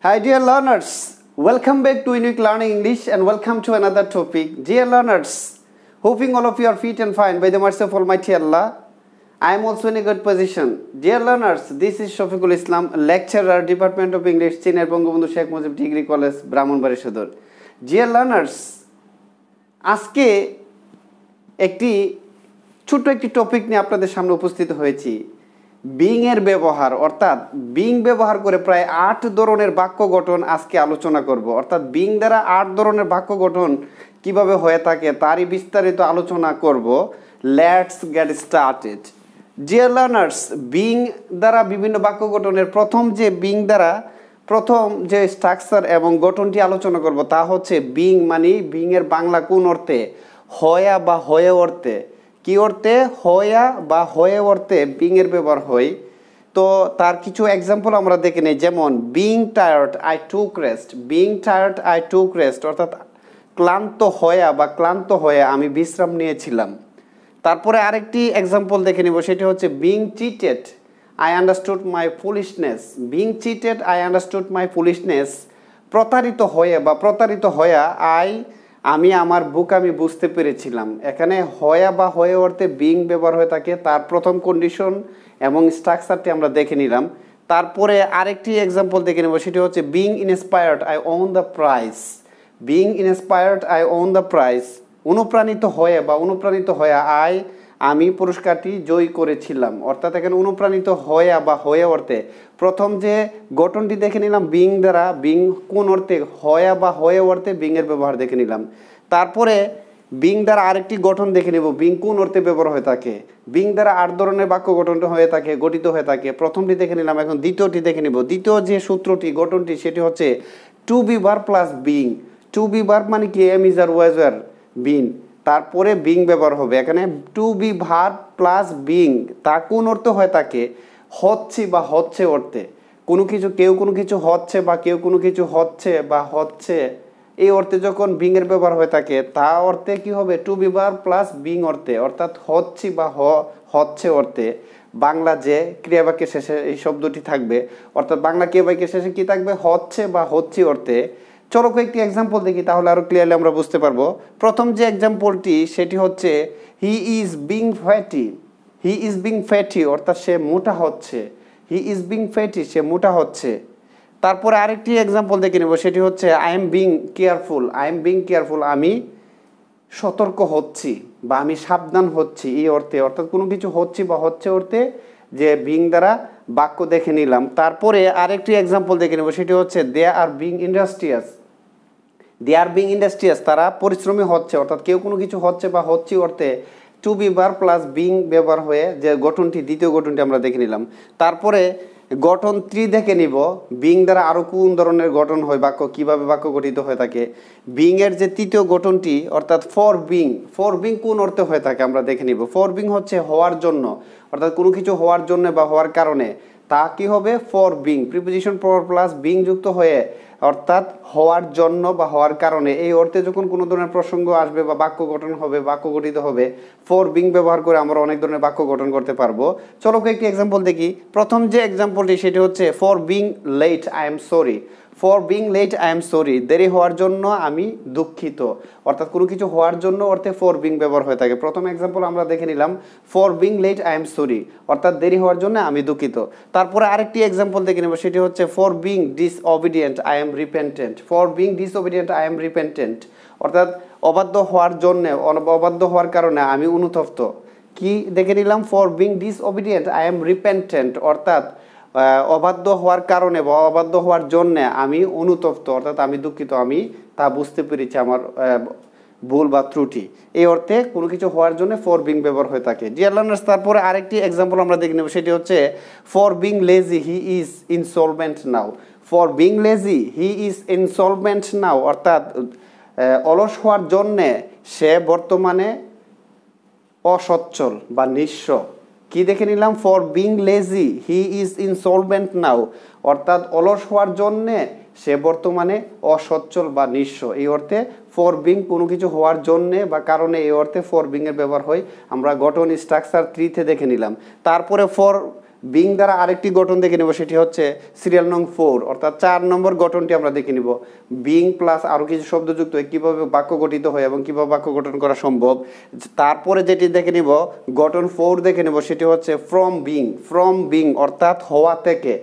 Hi, dear learners. Welcome back to Unique Learning English and welcome to another topic. Dear learners, hoping all of you are fit and fine by the mercy of Almighty Allah. I am also in a good position. Dear learners, this is Shafiqul Islam, lecturer, Department of English, Chennai Bangabandhu Sheikh Mujib Degree College, Brahmanbaria Sodor. Dear learners, আজকে ছোট্ট একটি topic নিয়ে আপনাদের সামনে উপস্থিত হয়েছি। Being এর ব্যবহার অর্থাৎ বিং ব্যবহার করে প্রায় ৮ ধরনের বাক্য গঠন আজকে আলোচনা করব। অর্থাৎ বিং দ্বারা ৮ ধরনের বাক্য গঠন কিভাবে হয়ে থাকে তারই বিস্তারিত আলোচনা করব। Let's get started. Dear learners, being দ্বারা বিভিন্ন বাক্য গঠনের প্রথম যে স্ট্রাকচার এবং গঠনটি আলোচনা করব তা হচ্ছে বিং মানে বিং এর বাংলা কোন অর্থে? হয়া বা হয়ে অর্থে। কি অর্থে? হয়া বা হয়ে অর্থে বিং এর ব্যবহার হয়। তো তার কিছু এক্সাম্পল আমরা দেখে নেই, যেমন being tired I took rest. Being tired I took rest অর্থাৎ ক্লান্ত হয়া বা ক্লান্ত হয়ে আমি বিশ্রাম নিয়েছিলাম। তারপরে আরেকটি এক্সাম্পল দেখে নিব, সেটি হচ্ছে being cheated I understood my foolishness. Being cheated I understood my foolishness, প্রতারিত হয়ে বা প্রতারিত হয়া আমি আমার বোকামি বুঝতে পেরেছিলাম। এখানে হয়া বা হয়ে অর্থে বিং ব্যবহার হয়ে থাকে। তার প্রথম কন্ডিশন এবং স্ট্রাকচারটি আমরা দেখে নিলাম। তারপরে আরেকটি এক্সাম্পল দেখে নেব, সেটি হচ্ছে being inspired I won the prize. Being inspired I won the prize, অনুপ্রাণিত হয়ে বা অনুপ্রাণিত হয়ে আমি পুরস্কারটি জয় করেছিলাম। অর্থাৎ এখানে অনুপ্রাণিত হয়া বা হয়ে অর্থে প্রথম যে গঠনটি দেখে নিলাম বিং দ্বারা, বিং কোন অর্থে? হয়া বা হয়ে অর্থে বিং এর ব্যবহার দেখে নিলাম। তারপরে বিং দ্বারা আরেকটি গঠন দেখে নেব, বিং কোন অর্থে ব্যবহার হয়ে থাকে। বিং দ্বারা ৮ ধরনের বাক্য গঠন হয়ে থাকে, গঠিত হয়ে থাকে। প্রথমটি দেখে নিলাম, এখন দ্বিতীয়টি দেখে নিব। দ্বিতীয় যে সূত্রটি গঠনটি সেটি হচ্ছে to be verb plus being. To be verb মানে কি? এম ইজ আর ওয়াজ আর বিন, তারপরে বিং ব্যবহার হবে। এখানে to be verb plus being, তা কোন অর্থ হয়ে থাকে? হচ্ছে বা হচ্ছে অর্থে। কেউ কোনো কিছু হচ্ছে বা কেউ কোনো কিছু হচ্ছে বা হচ্ছে, এই অর্থে যখন বিং এর ব্যবহার হয়ে থাকে তা অর্থে কি হবে? To be verb plus being অর্থে, অর্থাৎ হচ্ছে বা হচ্ছে অর্থে। বাংলা যে ক্রিয়াবাক্যের শেষে এই শব্দটি থাকবে, অর্থাৎ বাংলা ক্রিয়াবাক্যের শেষে কি থাকবে? হচ্ছে বা হচ্ছে অর্থে। চলো কয়েকটি এক্সাম্পল দেখি, তাহলে আরো ক্লিয়ারলি আমরা বুঝতে পারবো। প্রথম যে এক্সাম্পলটি সেটি হচ্ছে he is being fatty. He is being fatty অর্থাৎ সে মোটা হচ্ছে। হি ইজ বিং ফ্যাটি, সে মোটা হচ্ছে। তারপরে আরেকটি এক্সাম্পল দেখে নেব, সেটি হচ্ছে I am being careful. I am being careful, আমি সতর্ক হচ্ছি বা আমি সাবধান হচ্ছি এই অর্থে। অর্থাৎ কোনো কিছু হচ্ছে বা হচ্ছে অর্থে যে বিং দ্বারা বাক্য দেখে নিলাম। তারপরে আরেকটি এক্সাম্পল দেখে নেব, সেটি হচ্ছে they are being industrious. They are being industrious, তারা পরিশ্রমী হচ্ছে। অর্থাৎ কেউ কোনো কিছু হচ্ছে বা হচ্ছে অর্থে to be verb plus being ব্যবহার হয়ে যে গঠনটি, দ্বিতীয় গঠনটি আমরা দেখে নিলাম। তারপরে গঠন 3 দেখে নিব, বিং দ্বারা আরো কোন ধরনের গঠন হয়, বাক্য কিভাবে বাক্য গঠিত হয়ে থাকে। বিং এর যে তৃতীয় গঠনটি অর্থাৎ ফর বিং। ফর বিং কোন অর্থে হয়ে থাকে আমরা দেখে নিব। ফর বিং হচ্ছে হওয়ার জন্য, অর্থাৎ কোনো কিছু হওয়ার জন্য বা হওয়ার কারণে, তা কি হবে? For being, preposition for plus being যুক্ত হয়ে, অর্থাৎ হওয়ার জন্য বা হওয়ার কারণে, এই অর্থে যখন কোনো ধরনের প্রসঙ্গ আসবে বা বাক্য গঠন হবে, বাক্য গঠিত হবে, ফর বিং ব্যবহার করে আমরা অনেক ধরনের বাক্য গঠন করতে পারবো। চলো কয়েকটি এক্সাম্পল দেখি। প্রথম যে এক্সাম্পলটি সেটি হচ্ছে for being late I am sorry. For being late I am sorry, দেরি হওয়ার জন্য আমি দুঃখিত। অর্থাৎ কোনো কিছু হওয়ার জন্য অর্থে ফর বিং ব্যবহার হয়ে থাকে। প্রথম এক্সাম্পল আমরা দেখে নিলাম, for being late I am sorry অর্থাৎ দেরি হওয়ার জন্য আমি দুঃখিত। তারপরে আরেকটি এক্সাম্পল দেখে নেব, সেটি হচ্ছে for being disobedient I am repentant. For being disobedient I am repentant অর্থাৎ অবাধ্য হওয়ার জন্য, অবাধ্য হওয়ার কারণে আমি অনুতপ্ত। কি দেখে নিলাম? For being disobedient I am repentant অর্থাৎ অবাধ্য হওয়ার কারণে বা অবাধ্য হওয়ার জন্য আমি অনুতপ্ত, অর্থাৎ আমি দুঃখিত, আমি তা বুঝতে পেরেছি আমার ভুল বা ত্রুটি। এই অর্থে কোনো কিছু হওয়ার জন্য ফর বিং ব্যবহার হয়ে থাকে। ডিয়ার লার্নার্স, তারপরে আরেকটি এক্সাম্পল আমরা দেখে নেব, সেটি হচ্ছে for being lazy he is insolvent now. For being lazy he is insolvent now অর্থাৎ অলস হওয়ার জন্যে সে বর্তমানে অসচ্ছল বা নিঃস্ব। কি দেখে নিলাম? For being lazy he is insolvent now অর্থাৎ অলস হওয়ার জন্যে সে বর্তমানে অসচ্ছল বা নিঃস্ব। এই অর্থে ফর বিং কোনো কিছু হওয়ার জন্যে বা কারণে, এই অর্থে ফর বিং এর ব্যবহার হয়। আমরা গঠন স্ট্রাকচার 3 দেখে নিলাম। তারপরে ফর বিং দ্বারা আরেকটি গঠন দেখে নেব, সেটি হচ্ছে সিরিয়াল নং 4, অর্থাৎ 4 নম্বর গঠনটি আমরা দেখে নিব। বিং প্লাস আরও কিছু শব্দ যুক্ত হয়ে কীভাবে বাক্য গঠিত হয় এবং কীভাবে বাক্য গঠন করা সম্ভব। তারপরে যেটি দেখে নিব, গঠন 4 দেখে নেব, সেটি হচ্ছে ফ্রম বিং। ফ্রম বিং অর্থাৎ হওয়া থেকে।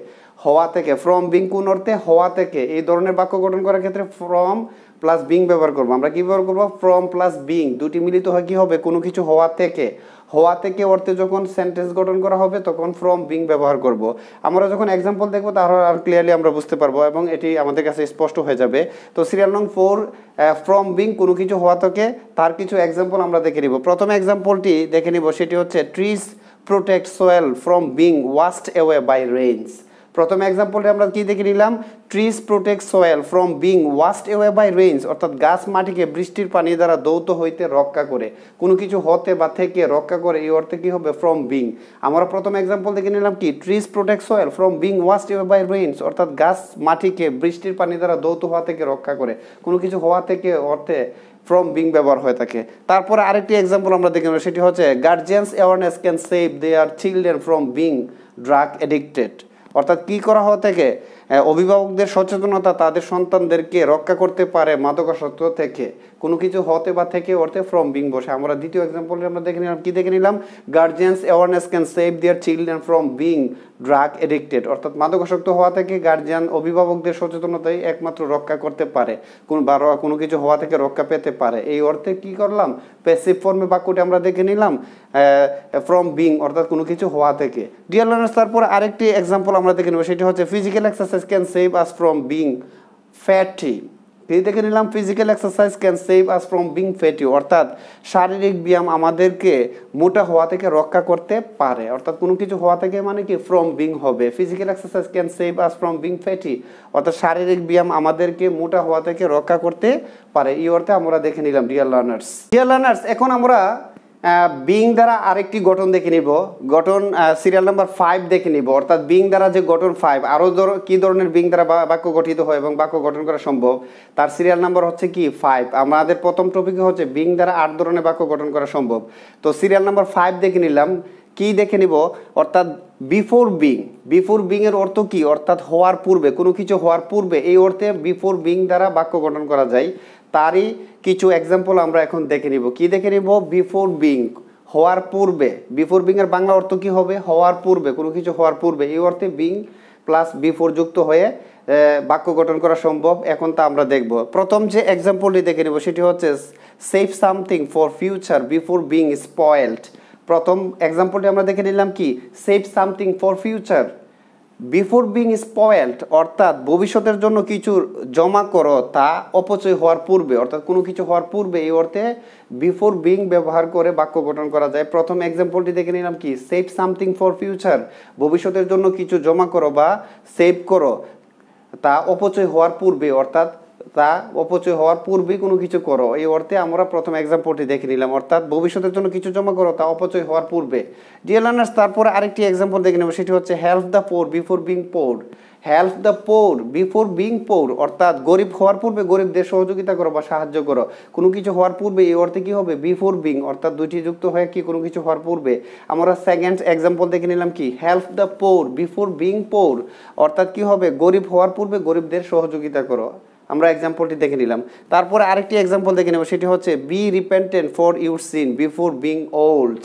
হওয়া থেকে, ফ্রম বিং কোন অর্থে? হওয়া থেকে। এই ধরনের বাক্য গঠন করার ক্ষেত্রে ফ্রম প্লাস বিং ব্যবহার করবো। আমরা কী ব্যবহার করবো? ফ্রম প্লাস বিং, দুটি মিলিত হয় কী হবে? কোনো কিছু হওয়া থেকে। হওয়া থেকে অর্থে যখন সেন্টেন্স গঠন করা হবে তখন ফ্রম বিং ব্যবহার করব। আমরা যখন এক্সাম্পল দেখবো তাহলে আর ক্লিয়ারলি আমরা বুঝতে পারবো এবং এটি আমাদের কাছে স্পষ্ট হয়ে যাবে। তো সিরিয়াল নং 4, ফ্রম বিং কোনো কিছু হওয়া থেকে, তার কিছু এক্সাম্পল আমরা দেখে নিব। প্রথম এক্সাম্পলটি দেখে নিব, সেটি হচ্ছে trees protect soil from being washed away by rains. প্রথম এক্সাম্পলটি আমরা কি দেখে নিলাম? Trees protect soil from being washed away by rains, অর্থাৎ গাছ মাটিকে বৃষ্টির পানি দ্বারা দৌত হইতে রক্ষা করে, কোনো কিছু হতে বা থেকে রক্ষা করে, এই অর্থে কি হবে? From being. আমরা প্রথম এক্সাম্পল দেখে নিলাম কি? Trees protect soil from being washed away by rains, অর্থাৎ গাছ মাটিকে বৃষ্টির পানি দ্বারা দৌত হওয়া থেকে রক্ষা করে, কোনো কিছু হওয়া থেকে অর্থে ফ্রম বিং ব্যবহার হয়ে থাকে। তারপরে আরেকটি এক্সাম্পল আমরা দেখে নেব, সেটি হচ্ছে guardians awareness can save their children from being drug addicted, অর্থাৎ কি করা হওয়া থেকে? অভিভাবকদের সচেতনতা তাদের সন্তানদেরকে রক্ষা করতে পারে মাদকাসক্ত থেকে, কোনো কিছু হতে বা থেকে অর্থে ফ্রম বিং বসে। আমরা দ্বিতীয় এক্সাম্পলটি আমরা দেখে নিলাম, কি দেখে নিলাম? Guardians awareness can save their children from being drug addicted, অর্থাৎ মাদকাসক্ত হওয়া থেকে গার্জিয়ান অভিভাবকদের সচেতনতাই একমাত্র রক্ষা করতে পারে, কোনো কিছু হওয়া থেকে রক্ষা পেতে পারে। এই অর্থে কি করলাম? প্যাসিভ ফর্মে বাক্যটি আমরা দেখে নিলাম, ফ্রম বিং অর্থাৎ কোনো কিছু হওয়া থেকে। ডিয়ার লার্নার্স, তারপর আরেকটি এক্সাম্পল আমরা দেখে নেব, সেটি হচ্ছে physical exercise can save us from being fatty. এই দেখে নিলাম, physical exercise can save us from being fatty, অর্থাৎ শারীরিক ব্যায়াম আমাদেরকে মোটা হওয়া থেকে রক্ষা করতে পারে, অর্থাৎ কোনো কিছু হওয়া থেকে মানে কি? ফ্রম বিং হবে। Physical exercise can save us from being fatty, অর্থাৎ শারীরিক ব্যায়াম আমাদেরকে মোটা হওয়া থেকে রক্ষা করতে পারে, এই অর্থে আমরা দেখে নিলাম। ডিয়ার লার্নার্স, এখন আমরা বিং দ্বারা আরেকটি গঠন দেখে নিব, গঠন সিরিয়াল নাম্বার 5 দেখে নিব, অর্থাৎ বিং দ্বারা যে গঠন 5, আরও কি ধরনের বিং দ্বারা বাক্য গঠিত হয় এবং বাক্য গঠন করা সম্ভব, তার সিরিয়াল নাম্বার হচ্ছে কি? 5। আমাদের প্রথম টপিকে হচ্ছে বিং দ্বারা 8 ধরনের বাক্য গঠন করা সম্ভব। তো সিরিয়াল নাম্বার 5 দেখে নিলাম, কি দেখে নিব? অর্থাৎ বিফোর বিং। বিফোর বিং এর অর্থ কি? অর্থাৎ হওয়ার পূর্বে, কোনো কিছু হওয়ার পূর্বে, এই অর্থে বিফোর বিং দ্বারা বাক্য গঠন করা যায়। তারই কিছু এক্সাম্পল আমরা এখন দেখে নিব। কি দেখে নিব? বিফোর বিং, হওয়ার পূর্বে। বিফোর বিং এর বাংলা অর্থ কি হবে? হওয়ার পূর্বে, কোনো কিছু হওয়ার পূর্বে, এই অর্থে বিং প্লাস বিফোর যুক্ত হয়ে বাক্য গঠন করা সম্ভব। এখন তা আমরা দেখব। প্রথম যে এক্সাম্পলটি দেখে নিব, সেটি হচ্ছে save something for future before being spoiled. প্রথম এক্সাম্পলটি আমরা দেখে নিলাম কি? Save something for future before being spoiled, অর্থাৎ ভবিষ্যতের জন্য কিছু জমা করো তা অপচয় হওয়ার পূর্বে, অর্থাৎ কোনো কিছু হওয়ার পূর্বে, এই অর্থে বিফোর বিং ব্যবহার করে বাক্য গঠন করা যায়। প্রথম এক্সাম্পলটি দেখে নিলাম কি? সেভ সামথিং ফর ফিউচার, ভবিষ্যতের জন্য কিছু জমা করো বা সেভ করো তা অপচয় হওয়ার পূর্বে, অর্থাৎ তা অপচয় হওয়ার পূর্বেই কোনো কিছু করো, এই অর্থে আমরা প্রথম এক্সাম্পলটি দেখে নিলাম, অর্থাৎ ভবিষ্যতের জন্য কিছু জমা করো তা অপচয় হওয়ার পূর্বে। ডিয়ার লার্নার্স, তারপরে আরেকটি এক্সাম্পল দেখে নেব, সেটি হচ্ছে help the poor before being poor. Help the poor before being পোর, অর্থাৎ গরিব হওয়ার পূর্বে গরিবদের সহযোগিতা করো বা সাহায্য করো, কোনো কিছু হওয়ার পূর্বে, এই অর্থে কি হবে? বিফোর বিং, অর্থাৎ দুইটি যুক্ত হয়ে কি? কোনো কিছু হওয়ার পূর্বে। আমরা সেকেন্ড এক্সাম্পল দেখে নিলাম কি? Help the poor before being পোর, অর্থাৎ কি হবে? গরিব হওয়ার পূর্বে গরিবদের সহযোগিতা করো। আমরা এক্সাম্পলটি দেখে নিলাম। তারপরে আরেকটি এক্সাম্পল দেখে নেব, সেটি হচ্ছে B repentant for your seen before being old.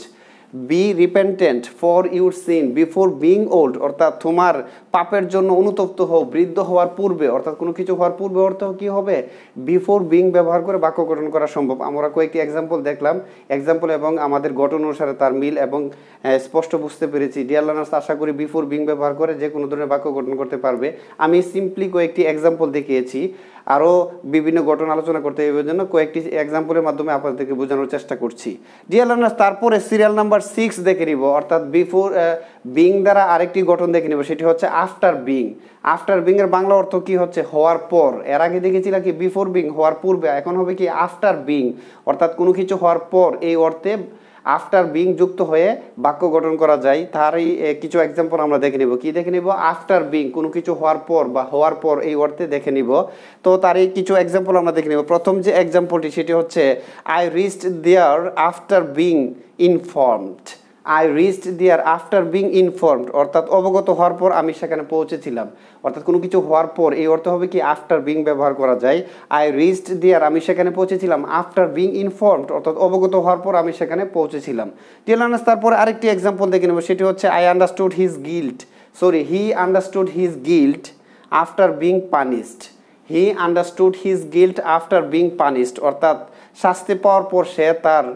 B repentant for your seen before being old, অর্থাৎ তোমার পাপের জন্য অনুতপ্ত হও বৃদ্ধ হওয়ার পূর্বে, অর্থাৎ কোনো কিছু হওয়ার পূর্বে অর্থ কি হবে? বিফোর বিং ব্যবহার করে বাক্য গঠন করা সম্ভব। আমরা কয়েকটি এক্সাম্পল দেখলাম, এক্সাম্পল এবং আমাদের গঠন অনুসারে তার মিল এবং স্পষ্ট বুঝতে পেরেছি। ডিয়ার লার্নার্স, আশা করি বিফোর বিং ব্যবহার করে যে কোনো ধরনের বাক্য গঠন করতে পারবে। আমি সিম্পলি কয়েকটি এক্সাম্পল দেখিয়েছি, আরও বিভিন্ন গঠন আলোচনা করতে এই জন্য কয়েকটি এক্সাম্পলের মাধ্যমে আপনাদেরকে বোঝানোর চেষ্টা করছি। ডিয়ার লার্নার্স, তারপরে সিরিয়াল নাম্বার 6 দেখে নিব, অর্থাৎ বিফোর বিং দ্বারা আরেকটি গঠন দেখে নিব, সেটি হচ্ছে আফটার বিং। আফটার বিং এর বাংলা অর্থ কি হচ্ছে? হওয়ার পর। এর আগে দেখেছিলাম কি? বিফোর বিং, হওয়ার পূর্বে। এখন হবে কি? আফটার বিং, অর্থাৎ কোনো কিছু হওয়ার পর, এই অর্থে আফটার বিং যুক্ত হয়ে বাক্য গঠন করা যায়। তারই কিছু এক্সাম্পল আমরা দেখে নিব। কি দেখে নিব? আফটার বিং, কোনো কিছু হওয়ার পর বা হওয়ার পর, এই অর্থে দেখে নিব। তো তারই কিছু এক্সাম্পল আমরা দেখে নিব। প্রথম যে এক্সাম্পলটি, সেটি হচ্ছে I reached there after being informed. I reached there after being informed, অর্থাৎ অবগত হওয়ার পর আমি সেখানে পৌঁছেছিলাম। অর্থাৎ কোনো কিছু হওয়ার পর এই অর্থ হবে কি আফটার বিং ব্যবহার করা যায়। আই রিচড দেয়ার আমি সেখানে পৌঁছেছিলাম, আফটার বিং ইনফর্মড অর্থাৎ অবগত হওয়ার পর আমি সেখানে পৌঁছেছিলাম। ডিয়ার লার্নার্স, তারপর আরেকটি এক্সাম্পল দেখে নেব, সেটি হচ্ছে he understood his guilt after being punished. He understood his guilt after being punished, অর্থাৎ শাস্তি পাওয়ার পর সে তার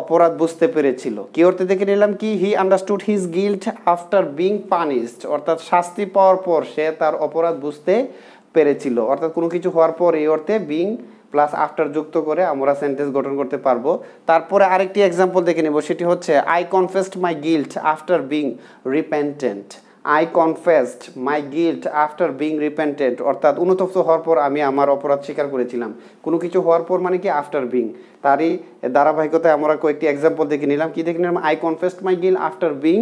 অপরাধ বুঝতে পেরেছিল। কি অর্থে দেখে নিলাম কি he understood his guilt after being punished, অর্থাৎ শাস্তি পাওয়ার পর সে তার অপরাধ বুঝতে পেরেছিল। অর্থাৎ কোনো কিছু হওয়ার পর এই অর্থে বিং প্লাস আফটার যুক্ত করে আমরা সেন্টেন্স গঠন করতে পারবো। তারপরে আরেকটি এক্সাম্পল দেখে নেব, সেটি হচ্ছে I confessed my guilt after being repentant. I confessed my guilt after being repentant, অর্থাৎ অনুতপ্ত হওয়ার পর আমি আমার অপরাধ স্বীকার করেছিলাম। কোনো কিছু হওয়ার পর মানে কি আফটার বিং, তারই ধারাবাহিকতায় আমরা কয়েকটি এক্সাম্পল দেখে নিলাম। কি দেখে নিলাম? I confessed my guilt after being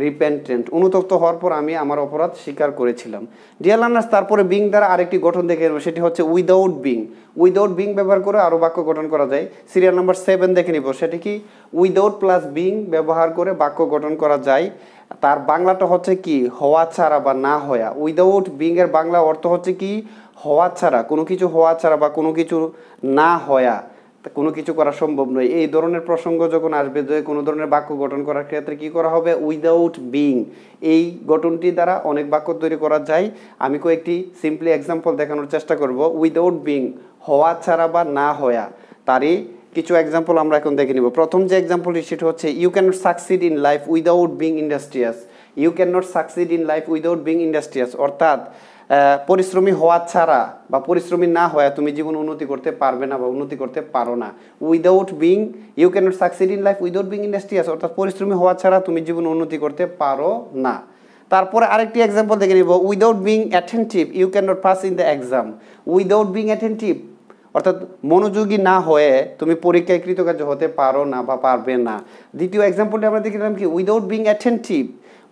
repentant, অনুতপ্ত হওয়ার পর আমি আমার অপরাধ স্বীকার করেছিলাম। ডিয়ার লার্নার্স, তারপরে বিং দ্বারা আরেকটি গঠন দেখে নেব, সেটি হচ্ছে উইদাউট বিং। উইদাউট বিং ব্যবহার করে আরও বাক্য গঠন করা যায়। সিরিয়াল নাম্বার 7 দেখে নিব, সেটি কি উইদাউট প্লাস বিং ব্যবহার করে বাক্য গঠন করা যায়। তার বাংলাটা হচ্ছে কি হওয়া ছাড়া বা না হয়া। উইদাউট বিং এর বাংলা অর্থ হচ্ছে কি হওয়া ছাড়া, কোনো কিছু হওয়া ছাড়া বা কোনো কিছু না হয়া, কোনো কিছু করা সম্ভব নয়। এই ধরনের প্রসঙ্গ যখন আসবে, যে কোনো ধরনের বাক্য গঠন করার ক্ষেত্রে কি করা হবে? Without being. এই গঠনটি দ্বারা অনেক বাক্য তৈরি করা যায়। আমি কয়েকটি সিম্পলি এক্সাম্পল দেখানোর চেষ্টা করব। উইদাউট বিং হওয়া ছাড়া বা না হয়া, তারই কিছু এক্সাম্পল আমরা এখন দেখে নিব। প্রথম যে এক্সাম্পলটি সেটা হচ্ছে you can not succeed in life without being industrious. You can not succeed in life without being industrious, অর্থাৎ পরিশ্রমী হওয়া ছাড়া বা পরিশ্রমী না হয়ে তুমি জীবন উন্নতি করতে পারবে না বা উন্নতি করতে পারো না। Without being you can not succeed in life without being industrious, অর্থাৎ পরিশ্রমী হওয়া ছাড়া তুমি জীবন উন্নতি করতে পারো না। তারপরে আরেকটি এক্সাম্পল দেখে নিব, without being attentive you can not pass in the exam. Without being attentive অর্থাৎ মনোযোগী না হয়ে তুমি পরীক্ষায় কৃতকার্য হতে পারো না বা পারবে না। দ্বিতীয় এক্সাম্পলটি আমরা দেখলাম কি উইদাউট বিং অ্যাটেন্টিভ,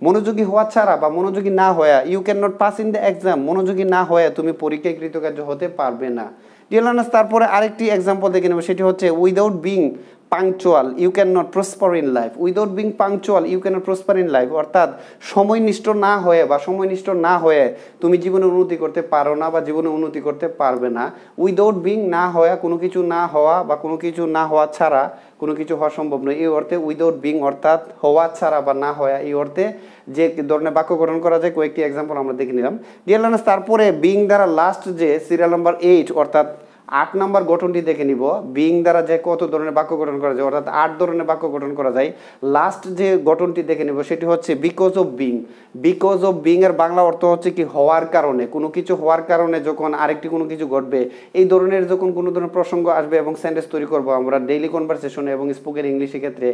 মনোযোগী হওয়া ছাড়া বা মনোযোগী না হয়ে you can not pass in the exam, মনোযোগী না হয়ে তুমি পরীক্ষায় কৃতকার্য হতে পারবে না। ডিয়ার লার্নার্স, তারপরে আরেকটি এক্সাম্পল দেখে নেব, সেটি হচ্ছে without being punctual you can not prosper in life. Without being punctual you can not prosper in life, অর্থাৎ সময়নিষ্ঠ না হয়ে বা সময়নিষ্ঠ না হয়ে তুমি জীবনে উন্নতি করতে পারো না বা জীবনে উন্নতি করতে পারবে না। উইদাউট বিং না হওয়া, কোনো কিছু না হওয়া বা কোনো কিছু না হওয়া ছাড়া কোনো কিছু হওয়া সম্ভব নয়। এই অর্থে উইদাউট বিং অর্থাৎ হওয়া ছাড়া বা না হওয়া, এই অর্থে যে ধরনের বাক্য গঠন করা যায় কয়েকটি এক্সাম্পল আমরা দেখে নিলাম। ডিয়ার লার্নার্স, তারপরে বিং দ্বারা লাস্ট যে সিরিয়াল নাম্বার 8 অর্থাৎ 8 নম্বর গঠনটি দেখে নিব। বিং দ্বারা যে কত ধরনের বাক্য গঠন করা যায়, অর্থাৎ 8 ধরনের বাক্য গঠন করা যায়। লাস্ট যে গঠনটি দেখে নিব সেটি হচ্ছে because of being. Because of being এর বাংলা অর্থ হচ্ছে কি হওয়ার কারণে, কোনো কিছু হওয়ার কারণে যখন আরেকটি কোনো কিছু ঘটবে, এই ধরনের যখন কোনো ধরনের প্রসঙ্গ আসবে এবং সেন্টেন্স তৈরি করব আমরা ডেইলি কনভারসেশনে এবং স্পোকেন ইংলিশের ক্ষেত্রে,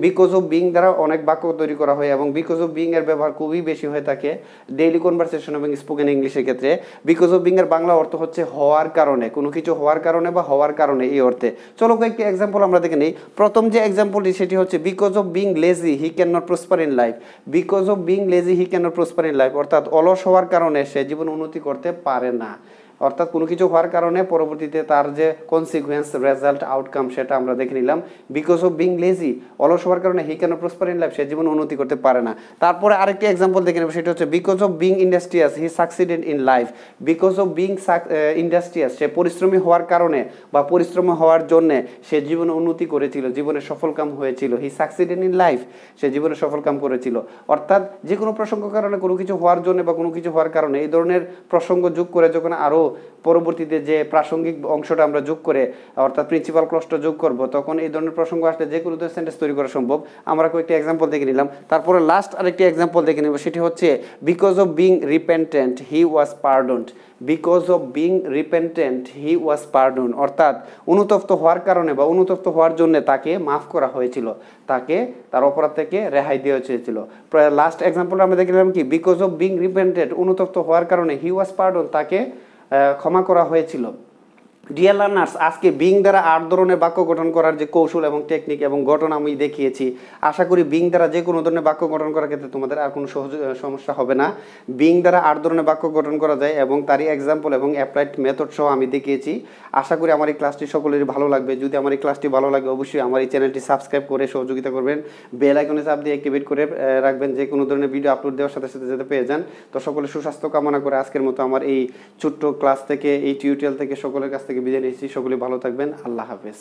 বিকজ অফ বিং দ্বারা অনেক বাক্য তৈরি করা হয় এবং বিকজ অফ বিং এর ব্যবহার খুবই বেশি হয়ে থাকে ডেইলি কনভারসেশন এবং স্পোকেন ইংলিশের ক্ষেত্রে। বিকজ অফ বিং এর বাংলা অর্থ হচ্ছে হওয়ার কারণে, কোনো কিছু হওয়ার কারণে বা হওয়ার কারণে, এই অর্থে। চলো কয়েকটি এক্সাম্পল আমরা দেখে নিই। প্রথম যে এক্সাম্পলটি সেটি হচ্ছে because of being lazy he can not prosper in life. Because of being lazy he can not prosper in life, অর্থাৎ অলস হওয়ার কারণে সে জীবন উন্নতি করতে পারে না। অর্থাৎ কোনো কিছু হওয়ার কারণে পরবর্তীতে তার যে কনসিকুয়েন্স, রেজাল্ট, আউটকাম সেটা আমরা দেখে নিলাম। বিকজ অফ বিং লেজি, অলস হওয়ার কারণে he can not prosper in life, সে জীবন উন্নতি করতে পারে না। তারপরে আরেকটি এক্সাম্পল দেখে নেব, সেটা হচ্ছে because of being industrious he succeeded in life. Because of being industrious, সে পরিশ্রমী হওয়ার কারণে বা পরিশ্রমী হওয়ার জন্যে সে জীবনে উন্নতি করেছিল, জীবনে সফলকাম হয়েছিল। হি সাকসিডেড ইন লাইফ, সে জীবনে সফলকাম করেছিল। অর্থাৎ যে কোনো প্রসঙ্গ কারণে, কোনো কিছু হওয়ার জন্য বা কোনো কিছু হওয়ার কারণে এই ধরনের প্রসঙ্গ যোগ করে যখন আরও পরবর্তীতে যে প্রাসঙ্গিক অংশটা আমরা যোগ করে অর্থাৎ প্রিন্সিপাল ক্লজটা যোগ করব, তখন এই ধরনের প্রসঙ্গ আসলে যে কোনো সেন্টেন্স তৈরি করা সম্ভব। আমরা কয়েকটি এক্সাম্পল দেখে নিলাম। তারপরে লাস্ট আরেকটি এক্সাম্পল দেখে নেব, সেটি হচ্ছে because of being repentant he was pardoned. Because of being repentant he was pardon, অর্থাৎ অনুতপ্ত হওয়ার কারণে বা অনুতপ্ত হওয়ার জন্য তাকে মাফ করা হয়েছিল, তাকে তার অপরাধ থেকে রেহাই দেওয়া হয়েছিল। লাস্ট এক্সাম্পল আমরা দেখে নিলাম কি বিকজ অফ বিং রিপেন্টেন্ট, অনুতপ্ত হওয়ার কারণে হি ওয়াজ পার্ডন, তাকে ক্ষমা করা হয়েছিল। ডিয়ার লার্নার্স, আজকে বিং দ্বারা 8 ধরনের বাক্য গঠন করার যে কৌশল এবং টেকনিক এবং গঠন আমি দেখিয়েছি। আশা করি বিং দ্বারা যে কোনো ধরনের বাক্য গঠন করার ক্ষেত্রে তোমাদের আর কোনো সমস্যা হবে না। বিং দ্বারা 8 ধরনের বাক্য গঠন করা যায় এবং তারই এক্সাম্পল এবং অ্যাপ্লাইড মেথড সহ আমি দেখিয়েছি। আশা করি আমার এই ক্লাসটি সকলেরই ভালো লাগবে। যদি আমার এই ক্লাসটি ভালো লাগে অবশ্যই আমার এই চ্যানেলটি সাবস্ক্রাইব করে সহযোগিতা করবেন, বেল আইকনে চাপ দিয়ে অ্যাক্টিভেট করে রাখবেন, যে কোনো ধরনের ভিডিও আপলোড দেওয়ার সাথে সাথে যাতে পেয়ে যান। তো সকলের সুস্বাস্থ্য কামনা করে আজকের মতো আমার এই ছোট্ট ক্লাস থেকে, এই টিউটোরিয়াল থেকে সকলের কাছ থেকে বিদায় নিচ্ছি। সকলে ভালো থাকবেন। আল্লাহ হাফেজ।